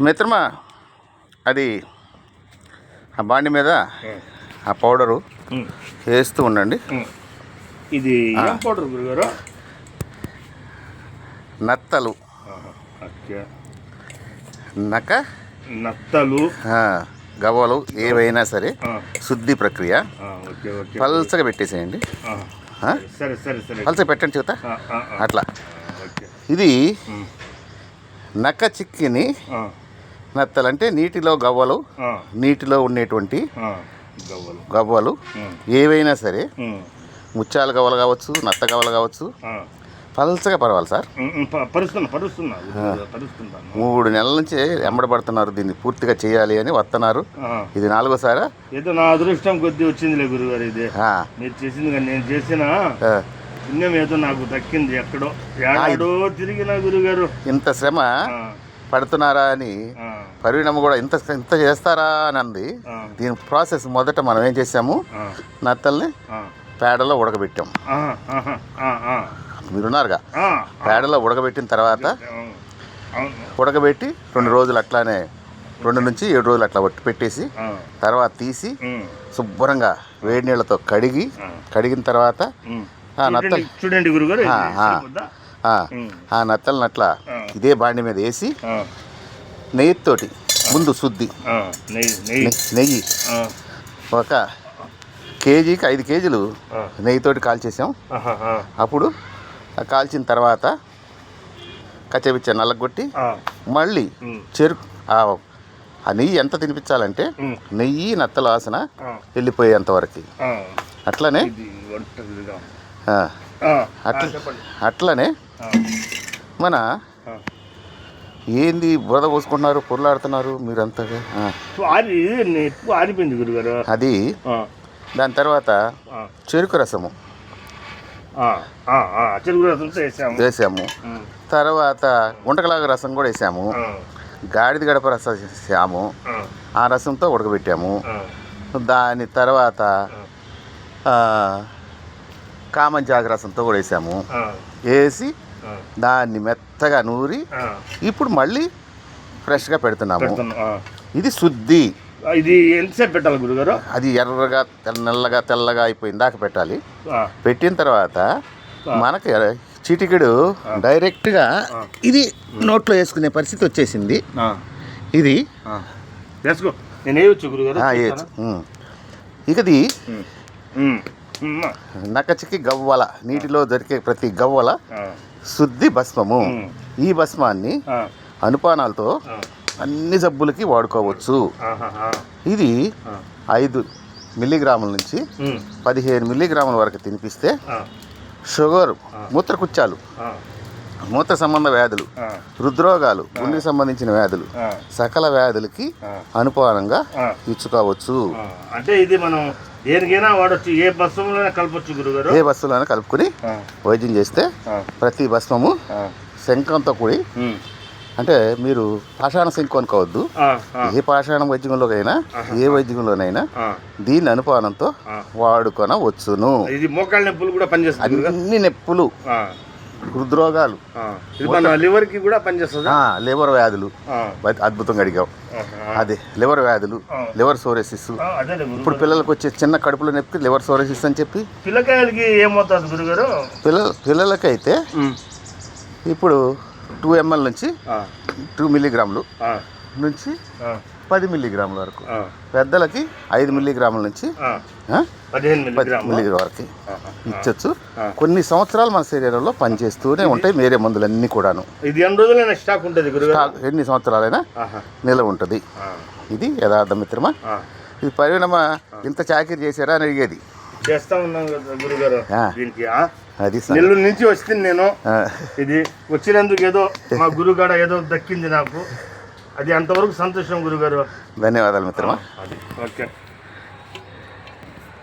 మిత్రమా, అది ఆ బాండి మీద ఆ పౌడరు వేస్తూ ఉండండి. ఇది ఏం పౌడర్ గురుగారు? నత్తలు, నత్తలు, గవ్వలు ఏవైనా సరే శుద్ధి ప్రక్రియ. పల్చగా పెట్టేసేయండి. పల్చగా పెట్టండి చెబుతా. అట్లా ఇది నక్క చిక్కిని నత్తలు అంటే నీటిలో గవ్వలు, నీటిలో ఉండేటువంటి గవ్వలు ఏవైనా సరే, ముత్యాల గవ్వలు కావచ్చు, నత్త గవ్వలు కావచ్చు, పల్చగా పర్వాలి సార్. 3 నెలల నుంచి ఎంబడబడుతున్నారు, దీన్ని పూర్తిగా చేయాలి అని వస్తున్నారు. ఇది 4వసారా? ఏదో నా అదృష్టం కొద్ది వచ్చిందిలే గురుగారు. ఇది మీరు చేసింది కానీ నేను చేసిన పుణ్యం ఏదో నాకు దక్కింది. ఎక్కడో ఏడాడో తిరిగిన గురుగారు. ఇంత శ్రమ పడుతున్నారా అని పరిణామం కూడా ఇంత చేస్తారా అని అంది. దీని ప్రాసెస్ మొదట మనం ఏం చేసాము, నత్తల్ని పేడలో ఉడకబెట్టాం. మీరున్నారుగా, పేడలో ఉడకబెట్టిన తర్వాత ఉడకబెట్టి 2 రోజులు అట్లానే 2 నుంచి 7 రోజులు అట్లా పెట్టేసి తర్వాత తీసి శుభ్రంగా వేడి నీళ్ళతో కడిగిన తర్వాత నత్తలు చూడండి గురుగారు, ఆ నత్తలను అట్లా ఇదే బాండి మీద వేసి నెయ్యితోటి ముందు శుద్ధి నెయ్యి ఒక కేజీకి 5 కేజీలు నెయ్యితోటి కాల్చేసాం. అప్పుడు కాల్చిన తర్వాత కచ్చబిచ్చ నల్లగొట్టి మళ్ళీ చెరుకు ఆ నెయ్యి ఎంత తినిపించాలంటే నెయ్యి నత్తల వాసన వెళ్ళిపోయేంత వరకు. అట్లనే అట్లనే మన ఏంది బురద పోసుకుంటున్నారు, పొరలాడుతున్నారు మీరంతగా. అది దాని తర్వాత చెరుకు రసము వేసాము. తర్వాత గుంటకలాగ రసం కూడా వేసాము. గాడిద గడప రసం వేసాము. ఆ రసంతో ఉడకబెట్టాము. దాని తర్వాత కామంజాగ రసంతో కూడా వేసాము. వేసి దాన్ని మెత్తగా నూరి ఇప్పుడు మళ్ళీ ఫ్రెష్గా పెడుతున్నాము. ఇది శుద్ధి. ఇది ఎంతసేపు పెట్టాలి గురుగారు? అది ఎర్రగా నల్లగా తెల్లగా అయిపోయింది దాకా పెట్టాలి. పెట్టిన తర్వాత మనకి చిటికెడు డైరెక్ట్గా ఇది నోట్లో వేసుకునే పరిస్థితి వచ్చేసింది. ఇది వేసుకో, నేను వేయచ్చు గురుగారు. వేయచ్చు. ఇకది నక్కచిక్కి గవ్వల, నీటిలో దొరికే ప్రతి గవ్వల శుద్ధి భస్మము. ఈ భస్మాన్ని అనుపానాలతో అన్ని జబ్బులకి వాడుకోవచ్చు. ఇది 5 మిల్లీగ్రాముల నుంచి 15 మిల్లీగ్రాముల వరకు తినిపిస్తే షుగర్, మూత్రకుచ్చాలు, మూత్ర సంబంధ వ్యాధులు, హృద్రోగాలు, గుండెకి సంబంధించిన వ్యాధులు, సకల వ్యాధులకి అనుపానంగా ఇచ్చుకోవచ్చు. అంటే ఇది మనం దేనికైనా వాడచ్చు, ఏ భస్మంలోనే కలపచ్చు గురుగారు. ఏ భస్మంలోనే కలుపుకొని వైద్యం చేస్తే ప్రతి భస్మము శంఖంతో కూడి, అంటే మీరు పాషాణ శంకు అనుకోవద్దు, ఏ పాషాణ వైద్యంలోకైనా ఏ వైద్యంలోనైనా దీని అనుపానంతో వాడుకొనవచ్చును. ఇది మోకాళ్ళ నొప్పులు కూడా పనిచేస్తుంది. అన్ని నొప్పులు, హృద్రోగాలు, లివర్కి కూడా పనిచేస్తుంది. లివర్ వ్యాధులు అద్భుతంగా అడిగావు. అదే లివర్ వ్యాధులు, లివర్ సోరేసిస్. ఇప్పుడు పిల్లలకు వచ్చే చిన్న కడుపులో నొప్పి లివర్ సోరేసిస్ అని చెప్పి పిల్లకాయలకి ఏమవుతుంది గురుగారు? పిల్లలకైతే ఇప్పుడు 2 ml నుంచి 2 మిల్లీగ్రాములు నుంచి 10 మిల్లీగ్రాముల వరకు, పెద్దలకి 5 మిల్లీగ్రాముల నుంచి 15 మిల్లీగ్రాముల వరకు ఇచ్చచ్చు. కొన్ని సంవత్సరాలు మన శరీరంలో పనిచేస్తూనే ఉంటాయి వేరే మందులన్నీ కూడాను. ఇది ఎన్ని రోజులైనా స్టాక్ ఉంటుంది గురుగారు? ఎన్ని సంవత్సరాలైనా నిలవ ఉంటుంది. ఇది యథార్థ మిత్రమా. ఇది పరిణామ ఇంత చాకరీ చేశారా అని అడిగేది. చేస్తా ఉన్నాం గురుగారు. దీనికి అది నెల్లూరు నుంచి వస్తుంది నేను. ఇది వచ్చినందుకు ఏదో మా గురుగాడ ఏదో దక్కింది నాకు. అది అంతవరకు సంతోషం గురుగారు. ధన్యవాదాలు మిత్రమా. ఓకే.